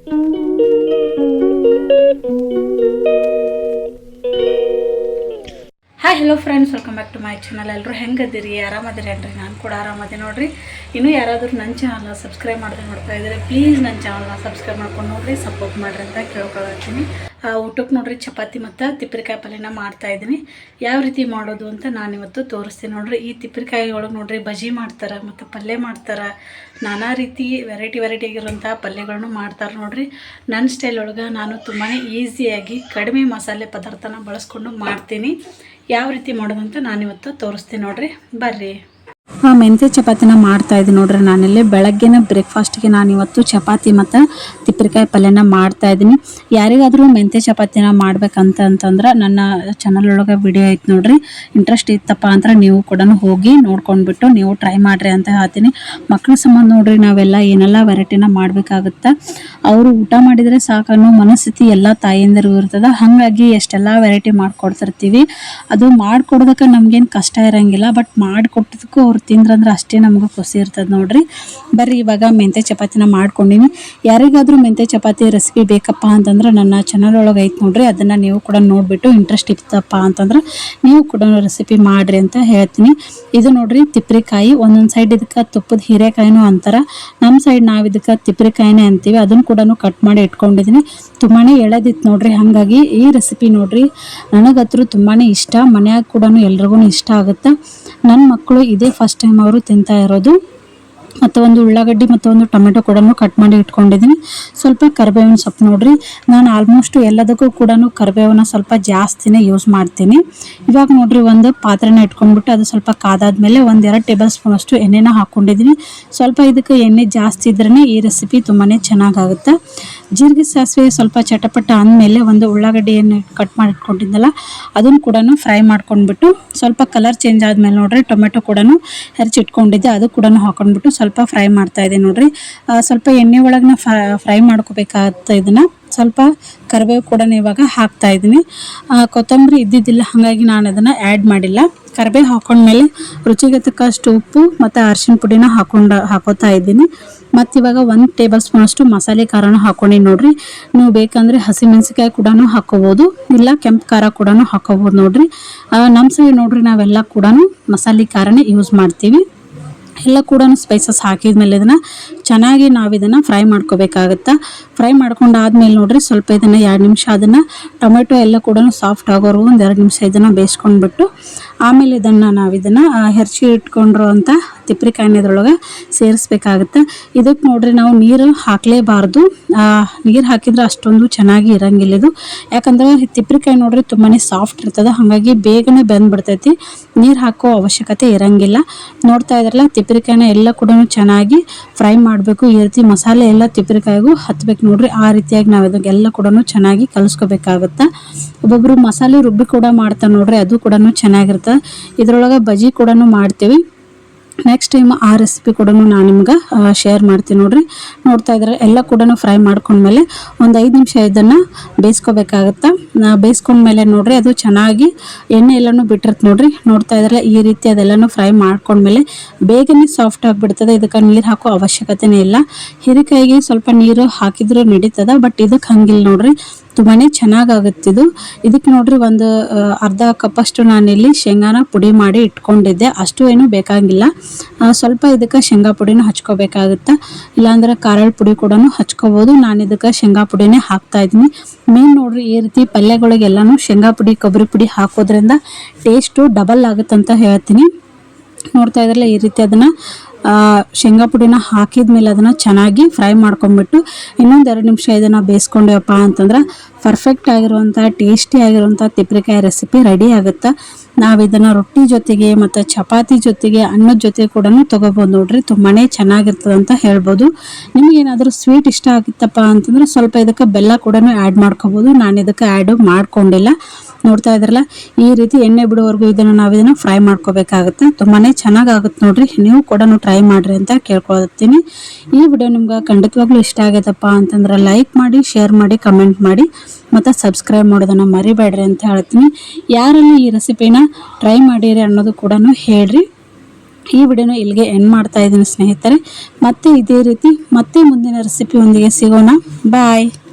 Hi hello friends, welcome back to my channel. ಎಲ್ಲರೂ ಹೆಂಗದಿರಿ? ಆರಾಮದಿರಿ ಅನ್ರಿ? ನಾನು ಕೂಡ ಆರಾಮದೆ ನೋಡ್ರಿ. ಇನ್ನೂ ಯಾರಾದರೂ ನನ್ನ ಚಾನಲ್ನ ಸಬ್ಸ್ಕ್ರೈಬ್ ಮಾಡಿದ್ರೆ ನೋಡ್ತಾ ಇದ್ದಾರೆ, ಪ್ಲೀಸ್ ನನ್ನ ಚಾನಲ್ನ ಸಬ್ಸ್ಕ್ರೈಬ್ ಮಾಡ್ಕೊಂಡು ನೋಡ್ರಿ, ಸಪೋರ್ಟ್ ಮಾಡಿರಿ ಅಂತ ಕೇಳ್ಕೊಳ್ತೀನಿ. ಊಟಕ್ಕೆ ನೋಡ್ರಿ ಚಪಾತಿ ಮತ್ತು ತಿಪ್ಪರಿಕಾಯಿ ಪಲ್ಯನ ಮಾಡ್ತಾಯಿದ್ದೀನಿ. ಯಾವ ರೀತಿ ಮಾಡೋದು ಅಂತ ನಾನಿವತ್ತು ತೋರಿಸ್ತೀನಿ ನೋಡ್ರಿ. ಈ ತಿಪ್ಪರಿಕಾಯಿ ಒಳಗೆ ನೋಡ್ರಿ ಬಜ್ಜಿ ಮಾಡ್ತಾರೆ ಮತ್ತು ಪಲ್ಯ ಮಾಡ್ತಾರೆ, ನಾನಾ ರೀತಿ ವೆರೈಟಿ ಆಗಿರುವಂಥ ಪಲ್ಯಗಳನ್ನು ಮಾಡ್ತಾರೆ ನೋಡ್ರಿ. ನನ್ನ ಸ್ಟೈಲ್ ಒಳಗೆ ನಾನು ತುಂಬಾ ಈಸಿಯಾಗಿ ಕಡಿಮೆ ಮಸಾಲೆ ಪದಾರ್ಥನ ಬಳಸ್ಕೊಂಡು ಮಾಡ್ತೀನಿ. ಯಾವ ರೀತಿ ಮಾಡೋದಂತ ನಾನಿವತ್ತು ತೋರಿಸ್ತೀನಿ ನೋಡ್ರಿ, ಬರ್ರಿ. ಮೆಂತ್ಯ ಚಪಾತಿನ ಮಾಡ್ತಾಯಿದ್ದೀನಿ ನೋಡ್ರಿ. ನಾನಿಲ್ಲಿ ಬೆಳಗ್ಗೆನ ಬ್ರೇಕ್ಫಾಸ್ಟ್ಗೆ ನಾನಿವತ್ತು ಚಪಾತಿ ಮತ್ತು ತಿಪ್ಪರಿಕಾಯಿ ಪಲ್ಯನ ಮಾಡ್ತಾಯಿದ್ದೀನಿ. ಯಾರಿಗಾದರೂ ಮೆಂತ್ಯ ಚಪಾತಿನ ಮಾಡ್ಬೇಕಂತಂದ್ರೆ ನನ್ನ ಚಾನಲ್ ಒಳಗೆ ವಿಡಿಯೋ ಐತೆ ನೋಡ್ರಿ. ಇಂಟ್ರೆಸ್ಟ್ ಇತ್ತಪ್ಪ ಅಂದ್ರೆ ನೀವು ಕೂಡ ಹೋಗಿ ನೋಡ್ಕೊಂಡ್ಬಿಟ್ಟು ನೀವು ಟ್ರೈ ಮಾಡಿರಿ ಅಂತ ಹೇಳ್ತೀನಿ. ಮಕ್ಕಳ ಸಂಬಂಧ ನೋಡ್ರಿ ನಾವೆಲ್ಲ ಏನೆಲ್ಲ ವೆರೈಟಿನ ಮಾಡಬೇಕಾಗುತ್ತೆ. ಅವರು ಊಟ ಮಾಡಿದರೆ ಸಾಕನ್ನೋ ಮನಸ್ಥಿತಿ ಎಲ್ಲ ತಾಯಿಯಂದಿರಿಗೂ ಇರ್ತದೆ. ಹಾಗಾಗಿ ಎಷ್ಟೆಲ್ಲ ವೆರೈಟಿ ಮಾಡಿಕೊಡ್ತಿರ್ತೀವಿ. ಅದು ಮಾಡಿಕೊಡೋದಕ್ಕೆ ನಮಗೇನು ಕಷ್ಟ ಇರೋಂಗಿಲ್ಲ, ಬಟ್ ಮಾಡಿಕೊಟ್ಟದಕ್ಕೂ ಅವ್ರು ತಿಂದ್ರಂದ್ರೆ ಅಷ್ಟೇ ನಮ್ಗೆ ಖುಷಿ ಇರ್ತದೆ ನೋಡ್ರಿ. ಬರ್ರಿ ಇವಾಗ ಮೆಂತ್ಯ ಚಪಾತಿನ ಮಾಡ್ಕೊಂಡಿನಿ. ಯಾರಿಗಾದರೂ ಮೆಂತ್ಯ ಚಪಾತಿ ರೆಸಿಪಿ ಬೇಕಪ್ಪ ಅಂತಂದ್ರೆ ನನ್ನ ಚಾನಲ್ ಒಳಗೆ ಐತೆ ನೋಡ್ರಿ. ಅದನ್ನು ನೀವು ಕೂಡ ನೋಡಿಬಿಟ್ಟು ಇಂಟ್ರೆಸ್ಟ್ ಇತ್ತಪ್ಪ ಅಂತಂದ್ರೆ ನೀವು ಕೂಡ ರೆಸಿಪಿ ಮಾಡಿರಿ ಅಂತ ಹೇಳ್ತೀನಿ. ಇದು ನೋಡ್ರಿ ತಿಪ್ಪರಿಕಾಯಿ. ಒಂದೊಂದು ಸೈಡ್ ಇದಕ್ಕೆ ತುಪ್ಪದ ಹೀರೆಕಾಯಿನೂ ಅಂತಾರೆ, ನಮ್ಮ ಸೈಡ್ ನಾವು ಇದಕ್ಕೆ ತಿಪ್ಪರಿಕಾಯಿನೇ ಅಂತೀವಿ. ಅದನ್ನು ಕೂಡ ಕಟ್ ಮಾಡಿ ಇಟ್ಕೊಂಡಿದ್ದೀನಿ. ತುಂಬಾ ಎಳೆದಿತ್ತು ನೋಡ್ರಿ. ಹಾಗಾಗಿ ಈ ರೆಸಿಪಿ ನೋಡ್ರಿ ನನಗತ್ರ ತುಂಬಾ ಇಷ್ಟ. ಮನ್ಯಾಗ ಕೂಡ ಎಲ್ರಿಗೂ ಇಷ್ಟ ಆಗುತ್ತೆ. ನನ್ನ ಮಕ್ಕಳು ಇದೇ ಫಸ್ಟ್ ಟೈಮ್ ಅವರು ತಿಂತಾ ಇರೋದು. ಮತ್ತು ಒಂದು ಉಳ್ಳಾಗಡ್ಡಿ ಮತ್ತು ಒಂದು ಟೊಮೆಟೊ ಕೂಡ ಕಟ್ ಮಾಡಿ ಇಟ್ಕೊಂಡಿದ್ದೀನಿ. ಸ್ವಲ್ಪ ಕರಿಬೇವಿನ ಸೊಪ್ಪು ನೋಡ್ರಿ. ನಾನು ಆಲ್ಮೋಸ್ಟ್ ಎಲ್ಲದಕ್ಕೂ ಕೂಡ ಕರಿಬೇವನ್ನ ಸ್ವಲ್ಪ ಜಾಸ್ತಿನೇ ಯೂಸ್ ಮಾಡ್ತೀನಿ. ಇವಾಗ ನೋಡ್ರಿ ಒಂದು ಪಾತ್ರೆನ ಇಟ್ಕೊಂಡ್ಬಿಟ್ಟು ಅದು ಸ್ವಲ್ಪ ಕಾದಾದ್ಮೇಲೆ 1-2 ಟೇಬಲ್ ಸ್ಪೂನ್ ಅಷ್ಟು ಎಣ್ಣೆನ ಹಾಕ್ಕೊಂಡಿದ್ದೀನಿ. ಸ್ವಲ್ಪ ಇದಕ್ಕೆ ಎಣ್ಣೆ ಜಾಸ್ತಿ ಇದ್ರೇ ಈ ರೆಸಿಪಿ ತುಂಬಾ ಚೆನ್ನಾಗಾಗುತ್ತೆ. ಜೀರಿಗೆ ಸಾಸಿವೆ ಸ್ವಲ್ಪ ಚಟಪಟ ಅಂದಮೇಲೆ ಒಂದು ಉಳ್ಳಾಗಡ್ಡಿಯನ್ನು ಕಟ್ ಮಾಡಿ ಇಟ್ಕೊಂಡಿದ್ದಲ್ಲ ಅದನ್ನು ಕೂಡ ಫ್ರೈ ಮಾಡ್ಕೊಂಡ್ಬಿಟ್ಟು ಸ್ವಲ್ಪ ಕಲರ್ ಚೇಂಜ್ ಆದಮೇಲೆ ನೋಡ್ರಿ ಟೊಮೆಟೊ ಕೂಡ ಹೆಚ್ಚಿಟ್ಕೊಂಡಿದ್ದೆ ಅದು ಕೂಡ ಹಾಕೊಂಡ್ಬಿಟ್ಟು ಸ್ವಲ್ಪ ಫ್ರೈ ಮಾಡ್ತಾ ಇದೆ ನೋಡ್ರಿ. ಸ್ವಲ್ಪ ಎಣ್ಣೆ ಒಳಗೆ ಫ್ರೈ ಮಾಡ್ಕೋಬೇಕಾಗುತ್ತೆ. ಇದನ್ನ ಸ್ವಲ್ಪ ಕರಿಬೇವು ಕೂಡ ಇವಾಗ ಹಾಕ್ತಾ ಇದ್ದೀನಿ. ಕೊತ್ತಂಬರಿ ಇದ್ದಿದ್ದಿಲ್ಲ, ಹಾಗಾಗಿ ನಾನು ಅದನ್ನು ಆ್ಯಡ್ ಮಾಡಿಲ್ಲ. ಕರಿಬೇವು ಹಾಕೊಂಡ್ಮೇಲೆ ರುಚಿಗೆ ತಕ್ಕಷ್ಟು ಉಪ್ಪು ಮತ್ತು ಅರಿಶಿನ ಪುಡಿನ ಹಾಕೋತಾ ಇದ್ದೀನಿ. ಮತ್ತು ಇವಾಗ 1 ಟೇಬಲ್ ಸ್ಪೂನ್ ಅಷ್ಟು ಮಸಾಲೆ ಖಾರನ ಹಾಕೊಂಡು ನೋಡ್ರಿ. ನೀವು ಬೇಕಂದರೆ ಹಸಿಮೆಣಸಿಕಾಯಿ ಕೂಡ ಹಾಕೋಬೋದು, ಇಲ್ಲ ಕೆಂಪು ಖಾರ ಕೂಡ ಹಾಕೋಬೋದು ನೋಡ್ರಿ. ನಮ್ಮ ಸೈಡ್ ನೋಡ್ರಿ ನಾವೆಲ್ಲ ಕೂಡ ಮಸಾಲೆ ಖಾರನೇ ಯೂಸ್ ಮಾಡ್ತೀವಿ. ಎಲ್ಲ ಕೂಡ ಸ್ಪೈಸಸ್ ಹಾಕಿದ್ಮೇಲೆ ಇದನ್ನು ಚೆನ್ನಾಗಿ ನಾವು ಇದನ್ನು ಫ್ರೈ ಮಾಡ್ಕೋಬೇಕಾಗತ್ತೆ. ಫ್ರೈ ಮಾಡ್ಕೊಂಡಾದ್ಮೇಲೆ ನೋಡ್ರಿ ಸ್ವಲ್ಪ ಇದನ್ನು 2 ನಿಮಿಷ ಅದನ್ನು ಟೊಮೆಟೊ ಎಲ್ಲ ಕೂಡ ಸಾಫ್ಟ್ ಆಗೋರು 1-2 ನಿಮಿಷ ಇದನ್ನು ಬೇಯಿಸ್ಕೊಂಡ್ಬಿಟ್ಟು ಆಮೇಲೆ ಇದನ್ನು ಹೆರ್ಚಿ ಇಟ್ಕೊಂಡಿರೋ ಅಂಥ ತಿಪ್ಪರಿಕಾಯಿನ ಇದ್ರೊಳಗೆ ಸೇರಿಸ್ಬೇಕಾಗುತ್ತೆ. ಇದಕ್ಕೆ ನೋಡ್ರಿ ನಾವು ನೀರು ಹಾಕಲೇಬಾರ್ದು. ನೀರು ಹಾಕಿದ್ರೆ ಅಷ್ಟೊಂದು ಚೆನ್ನಾಗಿ ಇರಂಗಿಲ್ಲ ಇದು. ಯಾಕಂದ್ರೆ ತಿಪ್ಪರಿಕಾಯಿ ನೋಡ್ರಿ ತುಂಬಾ ಸಾಫ್ಟ್ ಇರ್ತದೆ, ಹಾಗಾಗಿ ಬೇಗನೆ ಬೆಂದ್ಬಿಡ್ತೈತಿ. ನೀರು ಹಾಕೋ ಅವಶ್ಯಕತೆ ಇರಂಗಿಲ್ಲ. ನೋಡ್ತಾ ಇದ್ರಲ್ಲ ತಿಪ್ಪರಿಕಾಯಿನ ಎಲ್ಲ ಕೂಡ ಚೆನ್ನಾಗಿ ಫ್ರೈ ಮಾಡಬೇಕು. ಈ ರೀತಿ ಮಸಾಲೆ ಎಲ್ಲ ತಿಪ್ಪರಿಕಾಯಿಗೂ ಹತ್ಬೇಕು ನೋಡ್ರಿ. ಆ ರೀತಿಯಾಗಿ ನಾವು ಇದಕ್ಕೆಲ್ಲ ಕೂಡ ಚೆನ್ನಾಗಿ ಕಲಿಸ್ಕೋಬೇಕಾಗುತ್ತೆ. ಒಬ್ಬೊಬ್ರು ಮಸಾಲೆ ರುಬ್ಬಿ ಕೂಡ ಮಾಡ್ತಾರೆ ನೋಡ್ರಿ, ಅದು ಕೂಡ ಚೆನ್ನಾಗಿರುತ್ತೆ. ಇದ್ರೊಳಗೆ ಬಜ್ಜಿ ಕೂಡ ಮಾಡ್ತೀವಿ. ನೆಕ್ಸ್ಟ್ ಟೈಮ್ ಆ ರೆಸಿಪಿ ಕೂಡ ನಾನು ನಿಮ್ಗೆ ಶೇರ್ ಮಾಡ್ತೀನಿ ನೋಡ್ರಿ. ನೋಡ್ತಾ ಇದ್ರೆ ಎಲ್ಲ ಕೂಡ ಫ್ರೈ ಮಾಡ್ಕೊಂಡ್ಮೇಲೆ ಒಂದು 5 ನಿಮಿಷ ಇದನ್ನು ಬೇಯಿಸ್ಕೋಬೇಕಾಗತ್ತೆ. ಬೇಯಿಸ್ಕೊಂಡ್ಮೇಲೆ ನೋಡ್ರಿ ಅದು ಚೆನ್ನಾಗಿ ಎಣ್ಣೆ ಎಲ್ಲನೂ ಬಿಟ್ಟಿರುತ್ತೆ ನೋಡ್ರಿ. ನೋಡ್ತಾ ಇದ್ರೆ ಈ ರೀತಿ ಅದೆಲ್ಲನೂ ಫ್ರೈ ಮಾಡ್ಕೊಂಡ್ಮೇಲೆ ಬೇಗನೆ ಸಾಫ್ಟ್ ಆಗಿಬಿಡ್ತದೆ. ಇದಕ್ಕೆ ನೀರು ಹಾಕೋ ಅವಶ್ಯಕತೆನೇ ಇಲ್ಲ. ಹೀರೆಕಾಯಿಗೆ ಸ್ವಲ್ಪ ನೀರು ಹಾಕಿದ್ರೂ ನಡೀತದೆ, ಬಟ್ ಇದಕ್ಕೆ ಹಂಗಿಲ್ಲ ನೋಡ್ರಿ, ತುಂಬಾ ಚೆನ್ನಾಗಾಗುತ್ತಿದ್ದು. ಇದಕ್ಕೆ ನೋಡ್ರಿ ಒಂದು ಅರ್ಧ ಕಪ್ಪಷ್ಟು ನಾನಿಲ್ಲಿ ಶೇಂಗಾನ ಪುಡಿ ಮಾಡಿ ಇಟ್ಕೊಂಡಿದ್ದೆ. ಅಷ್ಟು ಏನು ಬೇಕಾಗಿಲ್ಲ. ಸ್ವಲ್ಪ ಇದಕ್ಕೆ ಶೇಂಗಾ ಪುಡಿನ ಹಚ್ಕೋಬೇಕಾಗುತ್ತೆ, ಇಲ್ಲಾಂದ್ರೆ ಖಾರದ ಪುಡಿ ಕೂಡ ಹಚ್ಕೋಬೋದು. ನಾನು ಇದಕ್ಕೆ ಶೇಂಗಾ ಪುಡಿನೇ ಹಾಕ್ತಾ ಇದ್ದೀನಿ. ಮೇನ್ ನೋಡ್ರಿ ಈ ರೀತಿ ಪಲ್ಯಗಳಿಗೆಲ್ಲನೂ ಶೇಂಗಾ ಪುಡಿ ಕೊಬ್ಬರಿ ಪುಡಿ ಹಾಕೋದ್ರಿಂದ ಟೇಸ್ಟು ಡಬಲ್ ಆಗುತ್ತಂತ ಹೇಳ್ತೀನಿ. ನೋಡ್ತಾ ಇದ್ರಲ್ಲ ಈ ರೀತಿ ಅದನ್ನು ಶೇಂಗಾ ಪುಡಿನ ಹಾಕಿದ್ಮೇಲೆ ಅದನ್ನು ಚೆನ್ನಾಗಿ ಫ್ರೈ ಮಾಡ್ಕೊಂಡ್ಬಿಟ್ಟು 1-2 ನಿಮಿಷ ಇದನ್ನು ಬೇಯಿಸ್ಕೊಂಡ್ವಪ್ಪ ಅಂತಂದ್ರೆ ಪರ್ಫೆಕ್ಟ್ ಆಗಿರುವಂಥ ಟೇಸ್ಟಿ ಆಗಿರುವಂಥ ತಿಪ್ಪರಿಕಾಯಿ ರೆಸಿಪಿ ರೆಡಿ ಆಗುತ್ತೆ. ನಾವು ಇದನ್ನು ರೊಟ್ಟಿ ಜೊತೆಗೆ ಮತ್ತು ಚಪಾತಿ ಜೊತೆಗೆ ಅನ್ನದ ಜೊತೆ ಕೂಡ ತೊಗೋಬೋದು ನೋಡ್ರಿ. ತುಂಬಾ ಚೆನ್ನಾಗಿರ್ತದೆ ಅಂತ ಹೇಳ್ಬೋದು. ನಿಮಗೇನಾದರೂ ಸ್ವೀಟ್ ಇಷ್ಟ ಆಗಿತ್ತಪ್ಪ ಅಂತಂದ್ರೆ ಸ್ವಲ್ಪ ಇದಕ್ಕೆ ಬೆಲ್ಲ ಕೂಡ ಆ್ಯಡ್ ಮಾಡ್ಕೋಬೋದು. ನಾನು ಇದಕ್ಕೆ ಆ್ಯಡ್ ಮಾಡ್ಕೊಂಡಿಲ್ಲ. ನೋಡ್ತಾ ಇದ್ರಲ್ಲ ಈ ರೀತಿ ಎಣ್ಣೆ ಬಿಡೋವರೆಗೂ ಇದನ್ನು ಫ್ರೈ ಮಾಡ್ಕೋಬೇಕಾಗುತ್ತೆ. ತುಂಬಾ ಚೆನ್ನಾಗಾಗುತ್ತೆ ನೋಡ್ರಿ. ನೀವು ಕೂಡ ಟ್ರೈ ಮಾಡಿರಿ ಅಂತ ಕೇಳ್ಕೊಳ್ತೀನಿ. ಈ ವಿಡಿಯೋ ನಿಮ್ಗೆ ಖಂಡಿತವಾಗ್ಲೂ ಇಷ್ಟ ಆಗೈತಪ್ಪ ಅಂತಂದ್ರೆ ಲೈಕ್ ಮಾಡಿ, ಶೇರ್ ಮಾಡಿ, ಕಮೆಂಟ್ ಮಾಡಿ ಮತ್ತು ಸಬ್ಸ್ಕ್ರೈಬ್ ಮಾಡೋದನ್ನು ಮರಿಬೇಡ್ರಿ ಅಂತ ಹೇಳ್ತೀನಿ. ಯಾರೆಲ್ಲ ಈ ರೆಸಿಪಿನ ಟ್ರೈ ಮಾಡಿರಿ ಅನ್ನೋದು ಕೂಡ ಹೇಳ್ರಿ. ಈ ವಿಡಿಯೋನ ಇಲ್ಲಿಗೆ ಎಂಡ್ ಮಾಡ್ತಾ ಇದ್ದೀನಿ ಸ್ನೇಹಿತರೆ. ಮತ್ತೆ ಇದೇ ರೀತಿ ಮತ್ತೆ ಮುಂದಿನ ರೆಸಿಪಿ ಒಂದಿಗೆ ಸಿಗೋಣ. ಬಾಯ್.